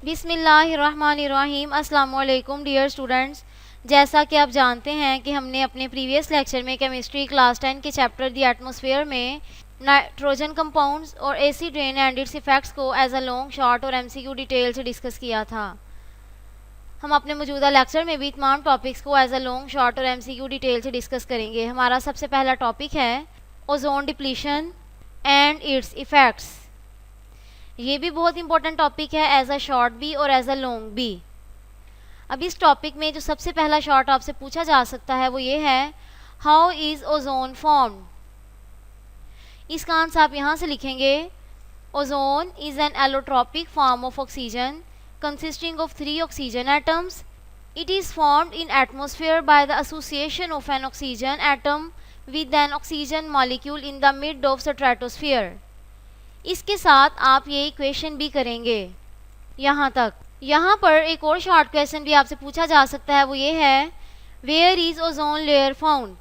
बिस्मिल्लाहिर्रहमानिर्रहीम। अस्सलाम वालेकुम डियर स्टूडेंट्स। जैसा कि आप जानते हैं कि हमने अपने प्रीवियस लेक्चर में केमिस्ट्री क्लास 10 के चैप्टर दी एटमॉस्फेयर में नाइट्रोजन कंपाउंड्स और acid rain and its effects को एज अ लॉन्ग शॉर्ट और एमसीक्यू डिटेल से डिस्कस किया था। हम अपने मौजूदा लेक्चर में भी तमाम टॉपिक्स को एज अ लॉन्ग शॉर्ट और एमसीक्यू डिटेल से डिस्कस करेंगे। हमारा सबसे पहला टॉपिक है ozone depletion and its effects. ये भी बहुत इंपॉर्टेंट टॉपिक है एज अ शॉर्ट भी और एज अ लॉन्ग भी। अब इस टॉपिक में जो सबसे पहला शॉर्ट आपसे पूछा जा सकता है वो ये है, हाउ इज़ ओजोन फॉर्म्ड। इसका आंसर आप यहाँ से लिखेंगे, ozone is an allotropic form of oxygen consisting of 3 oxygen atoms. It is formed in atmosphere by the association of an oxygen atom with an oxygen molecule in the mid of stratosphere. इसके साथ आप ये equation भी करेंगे यहाँ तक। यहाँ पर एक और शॉर्ट क्वेश्चन भी आपसे पूछा जा सकता है, वो ये है, where is ozone layer found.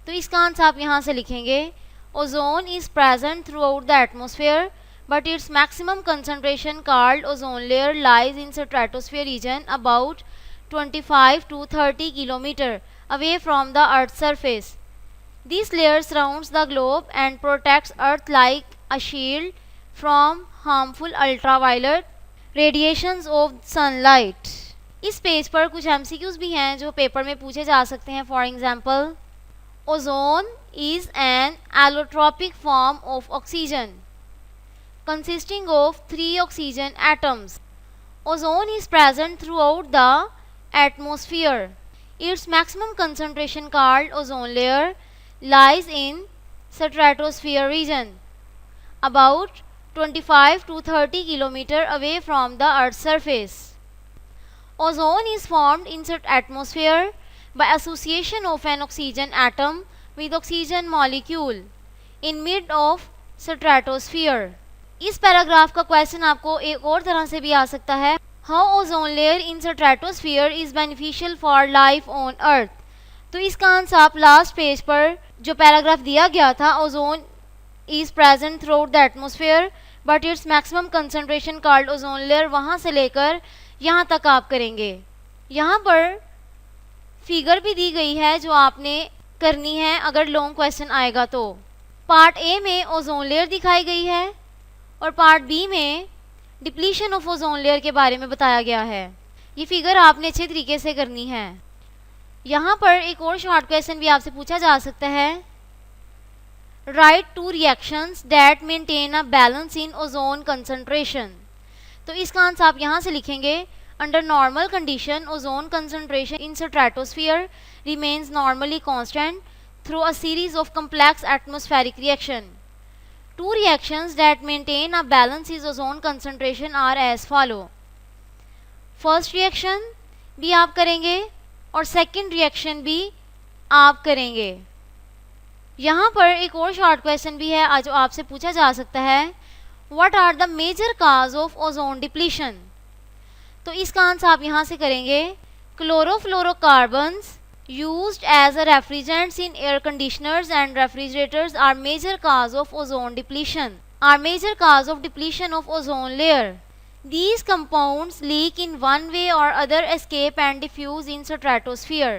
तो इसका आंसर आप यहाँ से लिखेंगे, ozone is present throughout the atmosphere but its maximum concentration called ozone layer lies in stratosphere region about 25 to 30 km away from the Earth's surface. This layer surrounds the globe and protects Earth like a shield from harmful ultraviolet radiations of sunlight. इस page पर कुछ MCQs भी हैं जो paper में पूछे जा सकते हैं। For example, ozone is an allotropic form of oxygen consisting of 3 oxygen atoms. Ozone is present throughout the atmosphere. Its maximum concentration called ozone layer lies in stratosphere region about 25 to 30 km away from the Earth's surface. Ozone is formed in atmosphere by association of an oxygen atom with oxygen molecule in mid of stratosphere. इस paragraph का question आपको एक और तरह से भी आ सकता है, how ozone layer in stratosphere is beneficial for life on earth. तो इसका आंसर आप लास्ट पेज पर जो पैराग्राफ दिया गया था, ozone is present throughout the atmosphere but its maximum concentration called ozone layer, वहाँ से लेकर यहाँ तक आप करेंगे। यहाँ पर फिगर भी दी गई है जो आपने करनी है अगर लॉन्ग क्वेश्चन आएगा तो। पार्ट ए में ओजोन लेयर दिखाई गई है और पार्ट बी में डिप्लीशन ऑफ ओजोन लेयर के बारे में बताया गया है। ये फिगर आपने अच्छे तरीके से करनी है। यहाँ पर एक और शॉर्ट क्वेश्चन भी आपसे पूछा जा सकता है, right 2 reactions that maintain a balance in ozone concentration. तो इसका आंसर आप यहाँ से लिखेंगे, under normal condition ozone concentration in stratosphere remains normally constant through a series of complex atmospheric reaction. 2 reactions that maintain a balance in ozone concentration are as follow. First reaction भी आप करेंगे और second reaction भी आप करेंगे। यहाँ पर एक और शॉर्ट क्वेश्चन भी है जो आपसे पूछा जा सकता है, what are the major cause of ozone depletion. तो इसका आंसर आप यहाँ से करेंगे, chlorofluorocarbons used as a refrigerants in air conditioners and refrigerators are major cause of ozone depletion. Are major cause of depletion of ozone layer. These compounds leak in one way or other, escape and diffuse in stratosphere.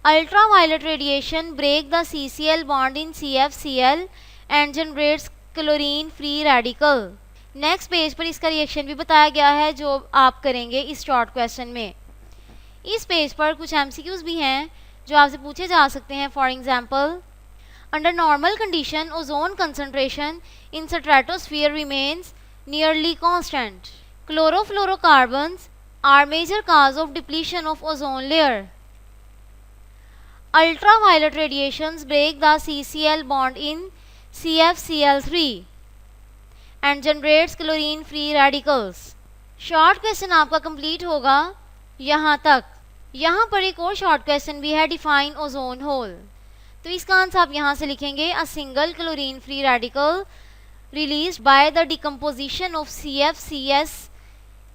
Ultraviolet radiation break the CCl bond in CFCl and generates chlorine free radical. Next page पर इसका reaction भी बताया गया है जो आप करेंगे इस शॉर्ट क्वेश्चन में। इस पेज पर कुछ MCQs भी हैं जो आपसे पूछे जा सकते हैं। For example, under normal condition ozone concentration in stratosphere remains nearly constant. Chlorofluorocarbons are major cause of depletion of ozone layer. Ultraviolet radiations break the CCl bond in CFCl3 and generates chlorine free radicals. Short question आपका complete होगा यहाँ तक। यहाँ पर एक और short question भी है, डिफाइन ओजोन होल। तो इसका आंसर आप यहाँ से लिखेंगे, a single chlorine free radical released by the decomposition of CFCs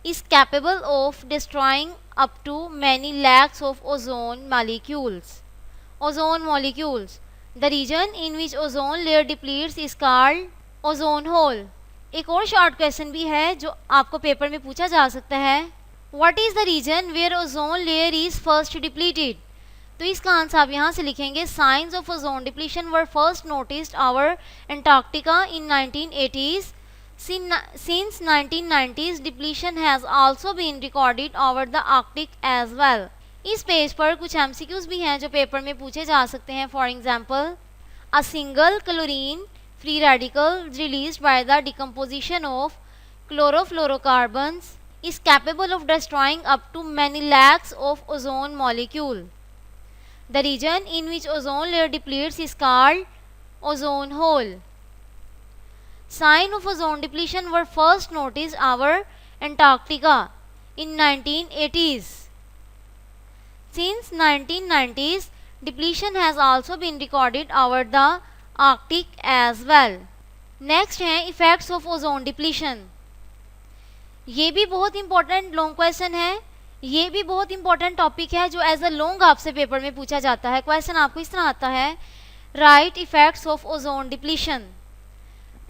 is capable of destroying up to many lakhs of ozone molecules. The region in which ozone layer depletes is called ozone hole. एक और short question भी है जो आपको paper में पूछा जा सकता है, what is the reason where ozone layer is first depleted. तो इसका आंसर आप यहाँ से लिखेंगे, science of ozone depletion were first noticed over Antarctica in 1980s. Since 1990s, depletion has also been recorded over the Arctic as well. इस page पर कुछ MCQs भी हैं जो पेपर में पूछे जा सकते हैं. For example, a single chlorine free radical released by the decomposition of chlorofluorocarbons is capable of destroying up to many lakhs of ozone molecule. The region in which ozone layer depletes is called ozone hole. Signs of ozone depletion were first noticed over Antarctica in 1980s. Since 1990s, depletion has also been recorded over the Arctic as well. Next है effects of ozone depletion. ये भी बहुत important long question है, ये भी बहुत important topic है जो एज अ लॉन्ग आपसे पेपर में पूछा जाता है. क्वेश्चन आपको इस तरह आता है, right effects of ozone depletion.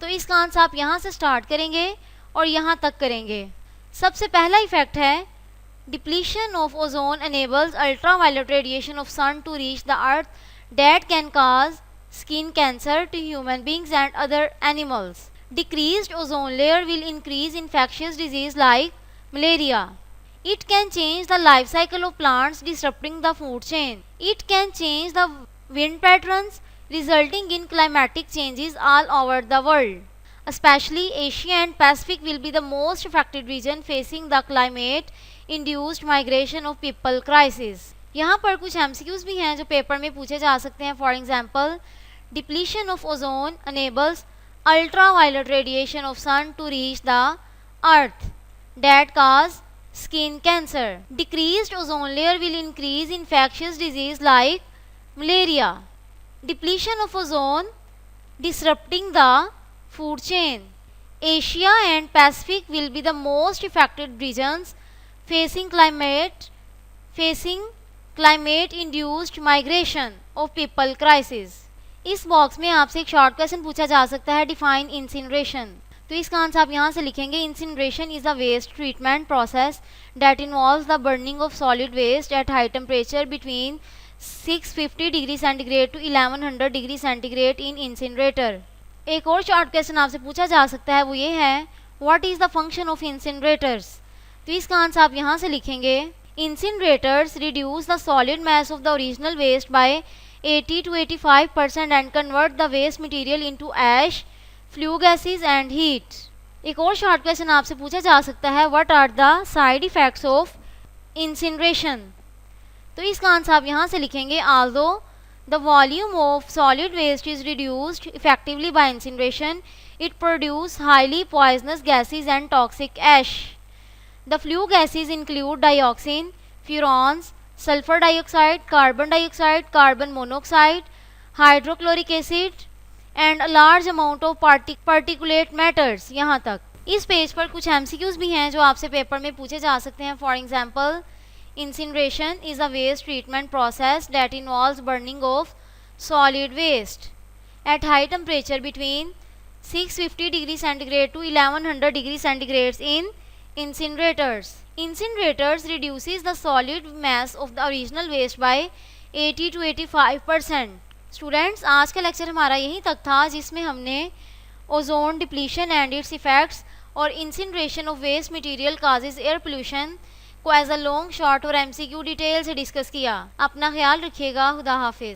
तो इसका आंसर आप यहाँ से स्टार्ट करेंगे और यहाँ तक करेंगे. सबसे पहला इफेक्ट है, depletion of ozone enables ultraviolet radiation of sun to reach the earth that can cause skin cancer to human beings and other animals. Decreased ozone layer will increase infectious disease like malaria. It can change the life cycle of plants, disrupting the food chain. It can change the wind patterns, resulting in climatic changes all over the world. Especially Asia and Pacific will be the most affected region facing the climate induced migration of people crisis. यहाँ पर कुछ MCQs भी हैं जो paper में पूछे जा सकते हैं. For example, depletion of ozone enables ultraviolet radiation of sun to reach the earth that cause skin cancer. Decreased ozone layer will increase infectious disease like malaria. Depletion of ozone disrupting the food chain. Asia and Pacific will be the most affected regions facing climate induced migration of people crisis. इस box में आपसे एक short question पूछा जा सकता है, define incineration. तो इसका आंसर आप यहाँ से लिखेंगे, incineration is a waste treatment process that involves the burning of solid waste at high temperature between 650 degree centigrade to 1100 degree centigrade in incinerator. एक और शॉर्ट क्वेश्चन आपसे पूछा जा सकता है, वो ये है, what is the function of incinerators. तो इसका आंसर आप यहाँ से लिखेंगे, incinerators reduce the solid mass of the original waste by 80 to 85% and convert the waste material into ash, flue gases and heat. एक और शॉर्ट क्वेश्चन आपसे पूछा जा सकता है, what are the side effects of incineration. तो इसका answer आप यहाँ से लिखेंगे, although the volume of solid waste is reduced effectively by incineration, it produces highly poisonous gases and toxic ash. The flue gases include dioxin, furans, sulfur dioxide, carbon monoxide, hydrochloric acid and a large amount of particulate matters. यहाँ तक. इस page पर कुछ MCQs भी हैं जो आपसे paper में पूछे जा सकते हैं. For example, incineration is a waste treatment process that involves burning of solid waste at high temperature between 650 degree centigrade to 1100 degree centigrade in incinerators. Incinerators reduces the solid mass of the original waste by 80 to 85%. Students, आज का lecture हमारा यहीं तक था, जिसमें हमने ozone depletion and its effects और incineration of waste material causes air pollution को एज अ लॉन्ग, शॉर्ट और MCQ डिटेल से डिस्कस किया. अपना ख्याल रखिएगा. खुदा हाफिज.